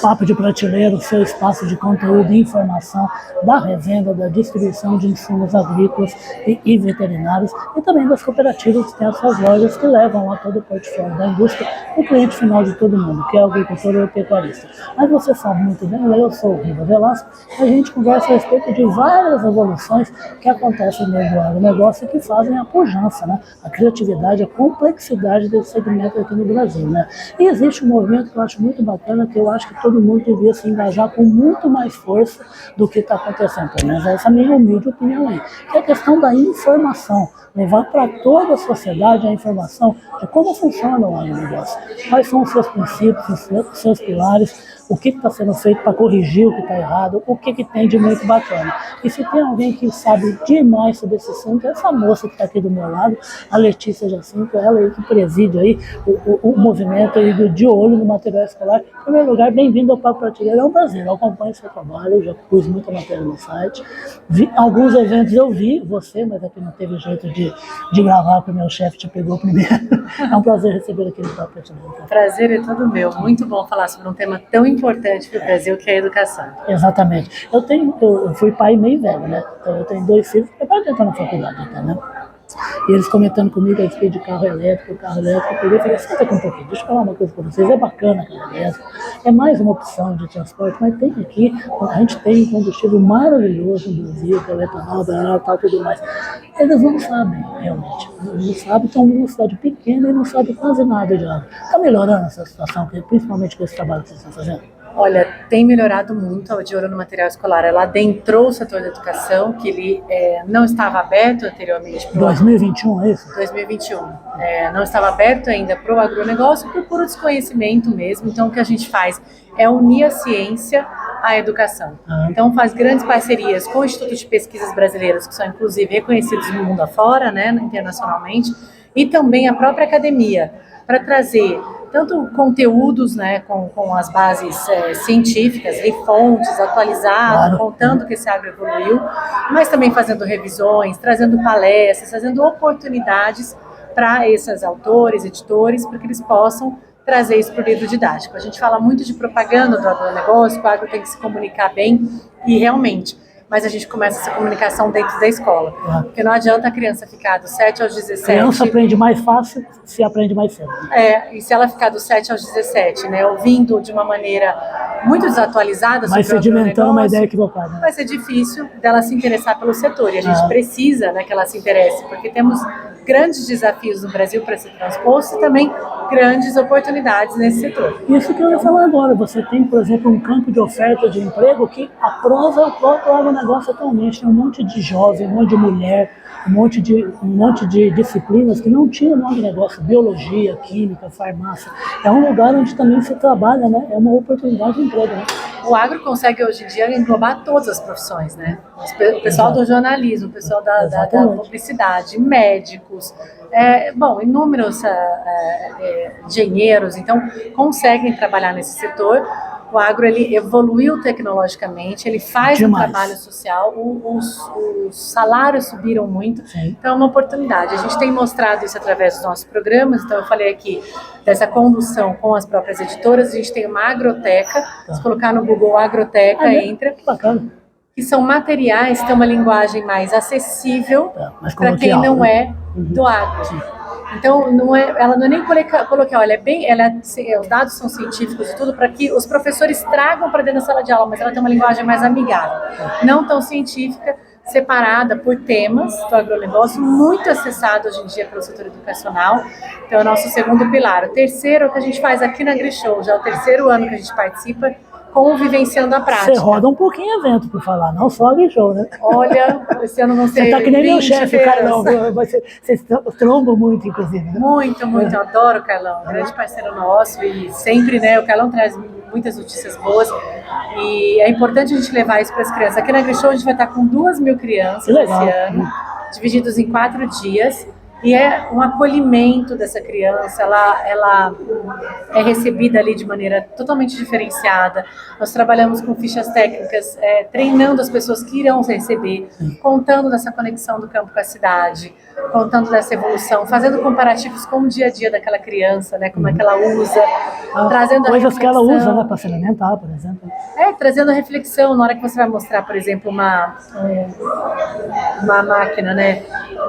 Papo de Prateleira, o seu espaço de conteúdo e informação da revenda, da distribuição de insumos agrícolas e veterinários e também das cooperativas que têm as suas lojas que levam lá todo o portfólio da indústria para o cliente final de todo mundo, que é o agricultor e o pecuarista. Mas você sabe muito bem, eu sou o Riva Velasco, e a gente conversa a respeito de várias evoluções que acontecem no meio do agronegócio e que fazem a pujança, né? A criatividade, a complexidade desse segmento aqui no Brasil, né? E existe um movimento que eu acho muito bacana, que eu acho que todo mundo devia se engajar com muito mais força do que está acontecendo, pelo menos essa é a minha humilde opinião aí, que é a questão da informação, levar para toda a sociedade a informação de como funciona o agronegócio, quais são os seus princípios, os seus pilares, o que está sendo feito para corrigir o que está errado, o que tem de muito bacana. E se tem alguém que sabe demais sobre esse assunto, é essa moça que está aqui do meu lado, a Letícia Jacinto, ela aí que preside aí o movimento aí de olho no material escolar. Em primeiro lugar, bem-vindo ao Papo Prateleira, é um prazer, eu acompanho seu trabalho, eu já pus muita matéria no site, alguns eventos eu vi você, mas aqui não teve jeito de gravar, porque o meu chefe te pegou primeiro. É um prazer receber aqui no Papo Prateleira. Prazer é todo meu, muito bom falar sobre um tema tão importante para o Brasil, que é a educação. Exatamente. Eu fui pai meio velho, né? Então eu tenho 2 filhos que acabaram de entrar na faculdade até, né? E eles comentando comigo a respeito de carro elétrico, eu peguei e falei, senta aqui um pouquinho, deixa eu falar uma coisa para vocês, é bacana carro elétrico, é mais uma opção de transporte, mas tem aqui, a gente tem um combustível maravilhoso no Brasil, que é o etanol, tal, tudo mais. Eles não sabem, realmente, não sabem, estão numa cidade pequena e não sabem quase nada de água. Está melhorando essa situação, principalmente com esse trabalho que vocês estão fazendo? Olha, tem melhorado muito a de olho no material escolar. Ela adentrou o setor da educação, que ele não estava aberto anteriormente. 2021, é isso? 2021. Não estava aberto ainda para o agronegócio por puro desconhecimento mesmo. Então, o que a gente faz é unir a ciência à educação. Então, faz grandes parcerias com institutos de pesquisas brasileiros, que são, inclusive, reconhecidos no mundo afora, né, internacionalmente, e também a própria academia, para trazer tanto conteúdos, né, com as bases científicas, e fontes atualizadas, contando que esse agro evoluiu, mas também fazendo revisões, trazendo palestras, trazendo oportunidades para esses autores, editores, para que eles possam trazer isso para o livro didático. A gente fala muito de propaganda do agronegócio, o agro tem que se comunicar bem, e realmente, mas a gente começa essa comunicação dentro da escola. Porque não adianta a criança ficar dos 7 aos 17... A criança aprende mais fácil se aprende mais cedo. E se ela ficar dos 7 aos 17, né, ouvindo de uma maneira muito desatualizada... Mas sedimentando uma ideia equivocada. Vai ser difícil dela se interessar pelo setor. E a gente precisa, né, que ela se interesse, porque temos grandes desafios no Brasil para ser transposto e também grandes oportunidades nesse setor. Isso que eu ia falar agora. Você tem, por exemplo, um campo de oferta de emprego que aprova o próprio agronegócio atualmente. Tem um monte de jovem, um monte de mulher, um monte de disciplinas que não tinham no agronegócio, biologia, química, farmácia. É um lugar onde também se trabalha, né? É uma oportunidade de emprego, né? O agro consegue hoje em dia englobar todas as profissões, né? O pessoal do jornalismo, o pessoal da publicidade, médicos, inúmeros engenheiros, então conseguem trabalhar nesse setor. O agro, ele evoluiu tecnologicamente, ele faz um trabalho social, os salários subiram muito, então é uma oportunidade. A gente tem mostrado isso através dos nossos programas, então eu falei aqui dessa condução com as próprias editoras, a gente tem uma agroteca, se colocar no Google agroteca, entra, que são materiais que têm uma linguagem mais acessível para quem não é do agro. Então, ela não é nem coloquial, os dados são científicos e tudo para que os professores tragam para dentro da sala de aula, mas ela tem uma linguagem mais amigável, não tão científica, separada por temas do agronegócio, muito acessado hoje em dia pelo setor educacional. Então, é o nosso segundo pilar. O terceiro é o que a gente faz aqui na AgriShow, já é o terceiro ano que a gente participa, com o Vivenciando a Prática. Você roda um pouquinho evento por falar, não só AgriShow, né? Olha, esse ano vão ser Você tá que nem meu chefe, o Carlão. Vocês trombam muito, inclusive. Né? Muito. Eu adoro o Carlão, grande parceiro nosso. E sempre, né, o Carlão traz muitas notícias boas. E é importante a gente levar isso para as crianças. Aqui na AgriShow a gente vai estar com 2.000 crianças esse ano, divididos em 4 dias. e é um acolhimento dessa criança, ela é recebida ali de maneira totalmente diferenciada. Nós trabalhamos com fichas técnicas, treinando as pessoas que irão receber, contando dessa conexão do campo com a cidade, contando dessa evolução, fazendo comparativos com o dia a dia daquela criança, né, como é que ela usa, trazendo a coisas reflexão. que ela usa, né, para se alimentar, por exemplo. Trazendo a reflexão, na hora que você vai mostrar, por exemplo, uma máquina, né,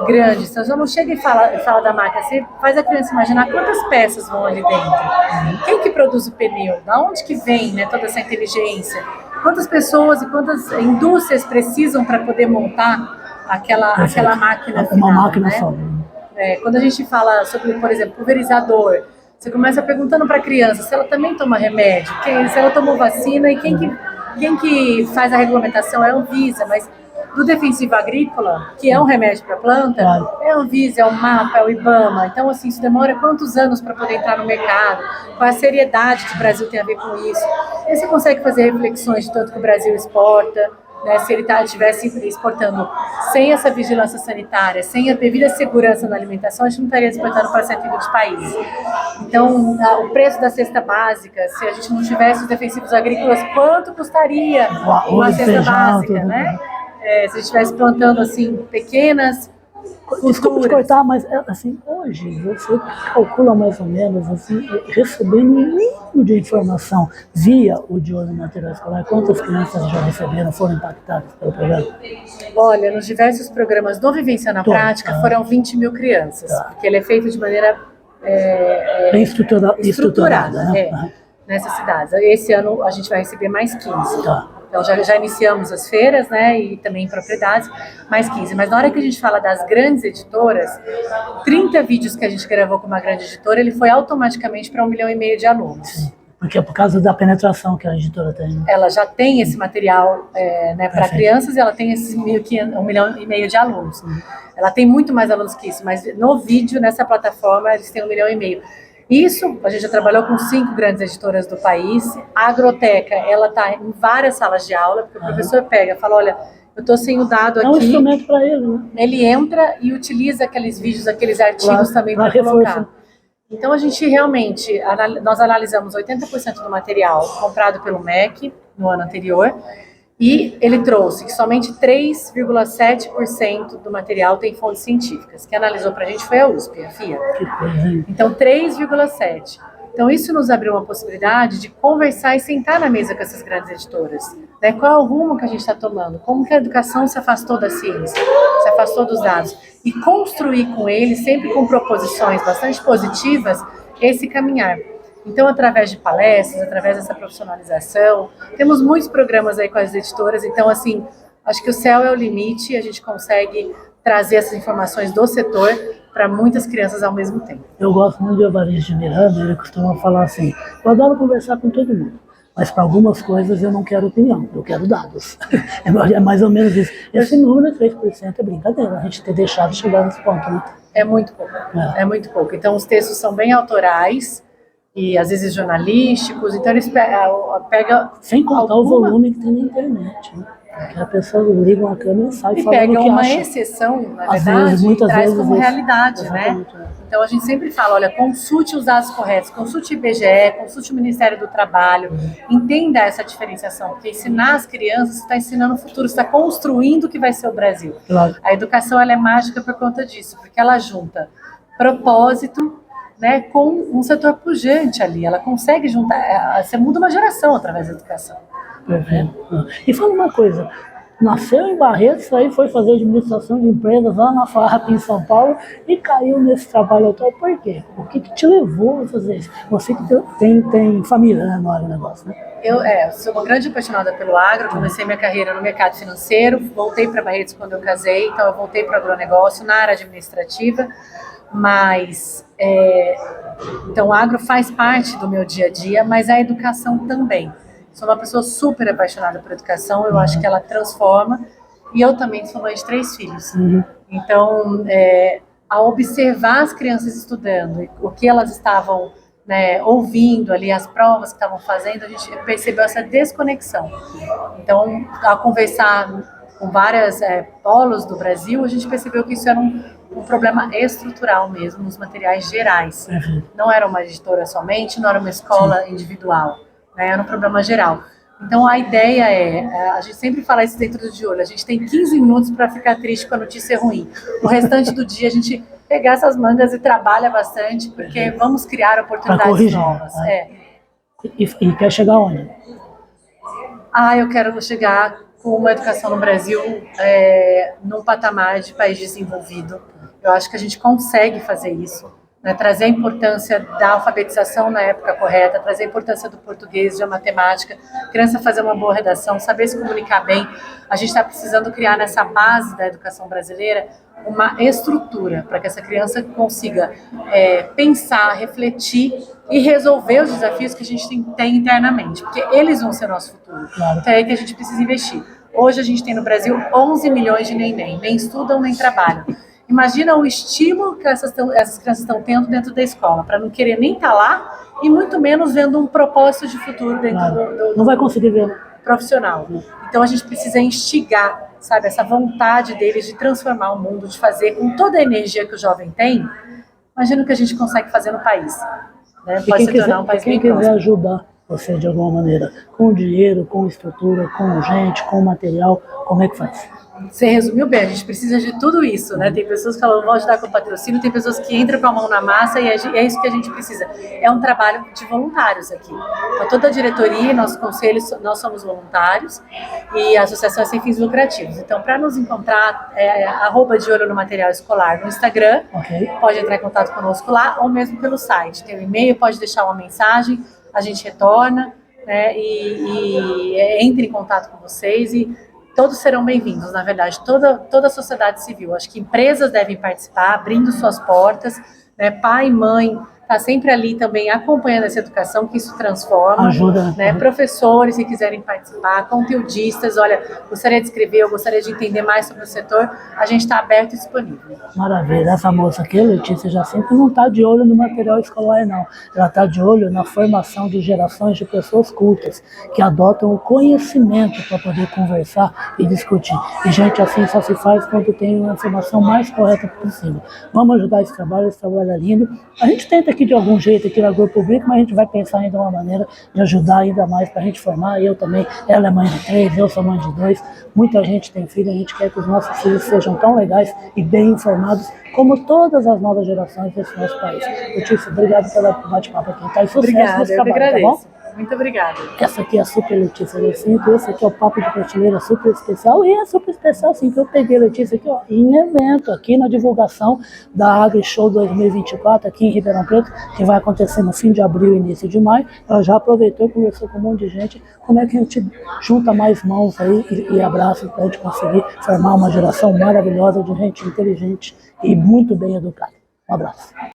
grande, você não chega e fala da máquina, você faz a criança imaginar quantas peças vão ali dentro. Quem que produz o pneu? Da onde que vem, né, toda essa inteligência? Quantas pessoas e quantas indústrias precisam para poder montar aquela máquina final, uma máquina, né? só. Quando a gente fala sobre, por exemplo, pulverizador, você começa perguntando para a criança se ela também toma remédio, se ela tomou vacina, e quem que faz a regulamentação é a Anvisa, mas do defensivo agrícola, que é um remédio para a planta, é a Anvisa, é o MAPA, é o IBAMA. Então, assim, isso demora quantos anos para poder entrar no mercado? Qual a seriedade que o Brasil tem a ver com isso? E você consegue fazer reflexões de tanto que o Brasil exporta, né? Se ele estivesse exportando sem essa vigilância sanitária, sem a devida segurança na alimentação, a gente não estaria exportando para 120 países. Então, o preço da cesta básica, se a gente não tivesse os defensivos agrícolas, quanto custaria uma cesta básica, né? Se a gente estivesse plantando assim pequenas Desculpa te cortar, mas assim, hoje você calcula mais ou menos assim, recebendo um mínimo de informação via o De Olho no Material Escolar, quantas crianças já receberam, foram impactadas pelo programa? Olha, nos diversos programas do Vivência na Prática foram 20 mil crianças, porque ele é feito de maneira bem estruturada, né? Nessas cidades. Esse ano a gente vai receber mais 15. Então já iniciamos as feiras, né, e também propriedades, mais 15. Mas na hora que a gente fala das grandes editoras, 30 vídeos que a gente gravou com uma grande editora, ele foi automaticamente para 1,5 milhão de alunos. Sim, porque é por causa da penetração que a editora tem. Né? Ela já tem esse material né, para crianças, e ela tem esses 1,5 milhão de alunos. Ela tem muito mais alunos que isso, mas no vídeo, nessa plataforma, eles têm 1,5 milhão. Isso, a gente já trabalhou com 5 grandes editoras do país. A Agroteca, ela está em várias salas de aula, porque o professor pega e fala, olha, eu estou sem o dado aqui. É um instrumento para ele, né? Ele entra e utiliza aqueles vídeos, aqueles artigos também para colocar. Então, a gente realmente, nós analisamos 80% do material comprado pelo MEC no ano anterior, e ele trouxe que somente 3,7% do material tem fontes científicas. Quem analisou para a gente foi a USP, a FIA. Então, 3,7%. Então, isso nos abriu uma possibilidade de conversar e sentar na mesa com essas grandes editoras. Né? Qual é o rumo que a gente está tomando? Como que a educação se afastou da ciência, se afastou dos dados? E construir com eles, sempre com proposições bastante positivas, esse caminhar. Então, através de palestras, através dessa profissionalização, temos muitos programas aí com as editoras. Então, assim, acho que o céu é o limite, a gente consegue trazer essas informações do setor para muitas crianças ao mesmo tempo. Eu gosto muito de Evaristo de Miranda, ele costuma falar assim, eu adoro conversar com todo mundo, mas para algumas coisas eu não quero opinião, eu quero dados. É mais ou menos isso. Esse número de 3% é brincadeira, a gente ter deixado chegar nesse ponto, né? É muito pouco, é muito pouco. Então, os textos são bem autorais, e às vezes jornalísticos, então eles pegam... Sem contar o volume que tem na internet, né? Porque a pessoa liga uma câmera e sai falando o que pega uma acha. exceção, na Às verdade, vezes, muitas e traz vezes, como realidade, né? Então a gente sempre fala, olha, consulte os dados corretos, consulte o IBGE, consulte o Ministério do Trabalho, entenda essa diferenciação, porque ensinar as crianças, você está ensinando o futuro, você está construindo o que vai ser o Brasil. Claro. A educação, ela é mágica por conta disso, porque ela junta propósito, né, com um setor pujante ali, ela consegue juntar, você muda uma geração através da educação. Perfeito. E fala uma coisa, nasceu em Barretos, aí foi fazer administração de empresas lá na FAP em São Paulo e caiu nesse trabalho atual, por quê? O que te levou a fazer isso? Você que tem família no agronegócio, né? Eu sou uma grande apaixonada pelo agro, comecei minha carreira no mercado financeiro, voltei para Barretos quando eu casei, então eu voltei para o agronegócio na área administrativa, mas então o agro faz parte do meu dia a dia, mas a educação também. Sou uma pessoa super apaixonada por educação, eu acho que ela transforma, e eu também sou mãe de 3 filhos. Então, ao observar as crianças estudando, o que elas estavam, né, ouvindo ali, as provas que estavam fazendo, a gente percebeu essa desconexão. Então, ao conversar com várias polos do Brasil, a gente percebeu que isso era um problema estrutural mesmo, nos materiais gerais. Não era uma editora somente, não era uma escola individual, né? Era um problema geral. Então a ideia a gente sempre fala isso dentro do De Olho, a gente tem 15 minutos para ficar triste com a notícia ruim. O restante do dia a gente pegar essas mangas e trabalha bastante, porque vamos criar oportunidades novas. E quer chegar onde? Eu quero chegar com uma educação no Brasil num patamar de país desenvolvido. Eu acho que a gente consegue fazer isso, né? Trazer a importância da alfabetização na época correta, trazer a importância do português, da matemática, criança fazer uma boa redação, saber se comunicar bem. A gente está precisando criar nessa base da educação brasileira uma estrutura para que essa criança consiga pensar, refletir e resolver os desafios que a gente tem internamente, porque eles vão ser nosso futuro. Claro. Então é aí que a gente precisa investir. Hoje a gente tem no Brasil 11 milhões de neném, nem estudam nem trabalham. Imagina o estímulo que essas crianças estão tendo dentro da escola, para não querer nem estar lá e muito menos vendo um propósito de futuro dentro do não vai conseguir ver profissional. Então a gente precisa instigar, sabe, essa vontade deles de transformar o mundo, de fazer com toda a energia que o jovem tem. Imagina o que a gente consegue fazer no país. Né? Pode se tornar um país bem próximo. Quem quiser ajudar você de alguma maneira, com dinheiro, com estrutura, com gente, com material, como é que faz? Você resumiu bem, a gente precisa de tudo isso, né? Tem pessoas que falam, vou ajudar com patrocínio, tem pessoas que entram com a mão na massa e é isso que a gente precisa. É um trabalho de voluntários aqui. Então, toda a diretoria, nosso conselho, nós somos voluntários e a associação é sem fins lucrativos. Então, para nos encontrar, @De Olho no Material Escolar no Instagram, pode entrar em contato conosco lá ou mesmo pelo site. Tem um e-mail, pode deixar uma mensagem, a gente retorna, né? E entre em contato com vocês e todos serão bem-vindos, na verdade, toda a sociedade civil. Acho que empresas devem participar, abrindo suas portas, né? Pai e mãe, está sempre ali também acompanhando essa educação, que isso transforma. Ajuda. Né? Professores, se quiserem participar, conteudistas, olha, gostaria de escrever, eu gostaria de entender mais sobre o setor, a gente está aberto e disponível. Maravilha. Essa moça aqui, Letícia Jacinto, não está de olho no material escolar, não. Ela está de olho na formação de gerações de pessoas cultas, que adotam o conhecimento para poder conversar e discutir. E gente assim só se faz quando tem uma informação mais correta possível. Vamos ajudar esse trabalho é lindo. A gente tenta aqui de algum jeito aqui na Grupo Público, mas a gente vai pensar ainda uma maneira de ajudar ainda mais para a gente formar. Eu também, ela é mãe de 3, eu sou mãe de 2, muita gente tem filho, a gente quer que os nossos filhos sejam tão legais e bem informados como todas as novas gerações desse nosso país. Letícia, obrigado pelo bate-papo aqui, tá? E sucesso nesse trabalho, tá bom? Muito obrigada. Essa aqui é a Super Letícia Jacinto, esse aqui é o Papo de Prateleira super especial, e é super especial sim, que eu peguei a Letícia aqui, ó, em evento, aqui na divulgação da AgriShow 2024, aqui em Ribeirão Preto, que vai acontecer no fim de abril e início de maio. Ela já aproveitou e conversou com um monte de gente, como é que a gente junta mais mãos aí e abraços para a gente conseguir formar uma geração maravilhosa de gente inteligente e muito bem educada. Um abraço.